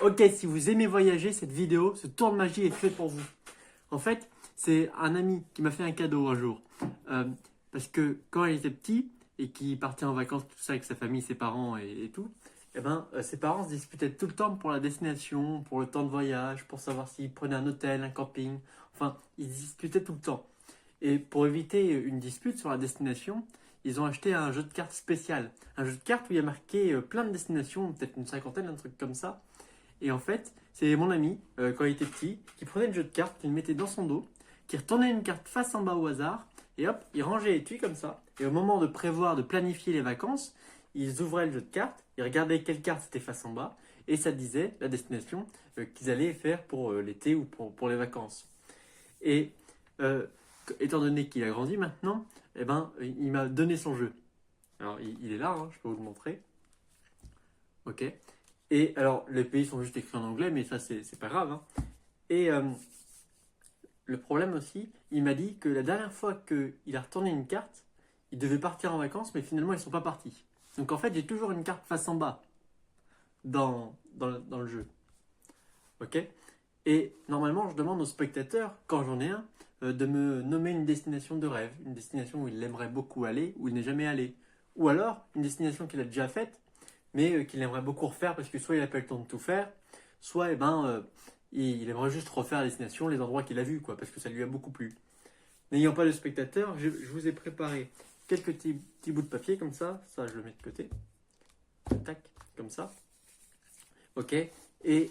Ok, si vous aimez voyager, cette vidéo, ce tour de magie est fait pour vous. En fait, c'est un ami qui m'a fait un cadeau un jour. Euh, Parce que quand il était petit et qu'il partait en vacances, tout ça avec sa famille, ses parents et tout, ses parents se disputaient tout le temps pour la destination, pour le temps de voyage, pour savoir s'ils prenaient un hôtel, un camping. Enfin, ils se disputaient tout le temps. Et pour éviter une dispute sur la destination, ils ont acheté un jeu de cartes spécial. Un jeu de cartes où il y a marqué plein de destinations, peut-être une cinquantaine, un truc comme ça. Et en fait, c'est mon ami, quand il était petit, qui prenait le jeu de cartes, qu'il mettait dans son dos, qui retournait une carte face en bas au hasard, et hop, il rangeait les tuiles comme ça. Et au moment de prévoir, de planifier les vacances, ils ouvraient le jeu de cartes, ils regardaient quelle carte c'était face en bas, et ça disait la destination qu'ils allaient faire pour l'été ou pour les vacances. Et euh, étant donné qu'il a grandi maintenant, il m'a donné son jeu. Alors, il est là, hein, je peux vous le montrer. Ok. Et alors, les pays sont juste écrits en anglais, mais ça, c'est pas grave, hein. Et le problème aussi, il m'a dit que la dernière fois qu'il a retourné une carte, il devait partir en vacances, mais finalement, ils ne sont pas partis. Donc en fait, j'ai toujours une carte face en bas dans le jeu. Ok. Et normalement, je demande aux spectateurs, quand j'en ai un, de me nommer une destination de rêve, une destination où il aimerait beaucoup aller, où il n'est jamais allé. Ou alors, une destination qu'il a déjà faite, mais qu'il aimerait beaucoup refaire parce que soit il n'a pas le temps de tout faire, soit il aimerait juste refaire la destination, les endroits qu'il a vus, quoi, parce que ça lui a beaucoup plu. N'ayant pas de spectateurs, je vous ai préparé quelques petits bouts de papier comme ça je le mets de côté, tac, comme ça, ok. Et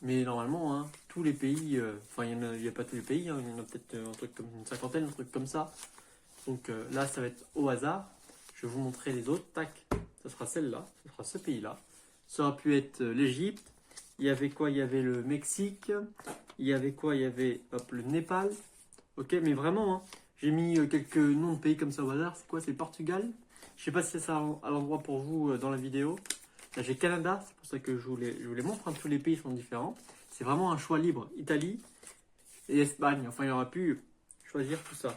mais normalement, hein, tous les pays, enfin il y a pas tous les pays, hein, il y en a peut-être un truc comme une cinquantaine, un truc comme ça. Donc là, ça va être au hasard. Je vais vous montrer les autres. Tac, ça sera celle-là, ça sera ce pays-là. Ça aurait pu être l'Égypte. Il y avait quoi? Il y avait le Mexique. Il y avait quoi? Il y avait hop, le Népal. Ok, mais vraiment, hein, j'ai mis quelques noms de pays comme ça au hasard. C'est quoi? C'est le Portugal. Je sais pas si c'est ça à l'endroit pour vous dans la vidéo. Là, j'ai Canada, c'est pour ça que je vous les montre. Hein, tous les pays sont différents. C'est vraiment un choix libre. Italie et Espagne. Enfin, il aurait pu choisir tout ça.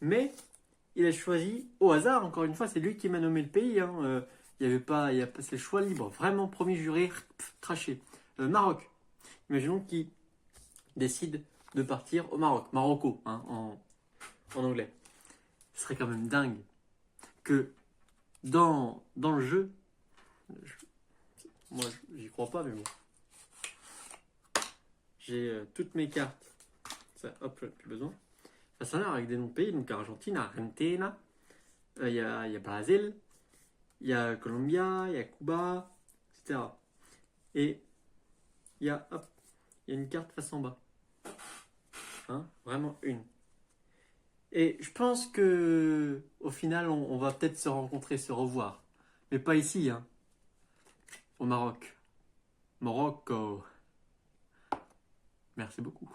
Mais il a choisi au hasard, encore une fois, c'est lui qui m'a nommé le pays. Hein. Il n'y avait pas, c'est le choix libre. Vraiment, premier juré, craché. Maroc. Imaginons qu'il décide de partir au Maroc. Marocco, hein, en anglais. Ce serait quand même dingue que dans le jeu, moi j'y crois pas, mais bon, j'ai toutes mes cartes. Ça, hop, plus besoin. Ça s'en avec des noms de pays, donc Argentine, Argentina, il y a Brésil, il y a Colombia, il y a Cuba, etc. Et hop, il y a une carte face en bas. Hein, vraiment une. Et je pense que au final, on va peut-être se rencontrer, se revoir. Mais pas ici, hein, au Maroc. Morocco. Merci beaucoup.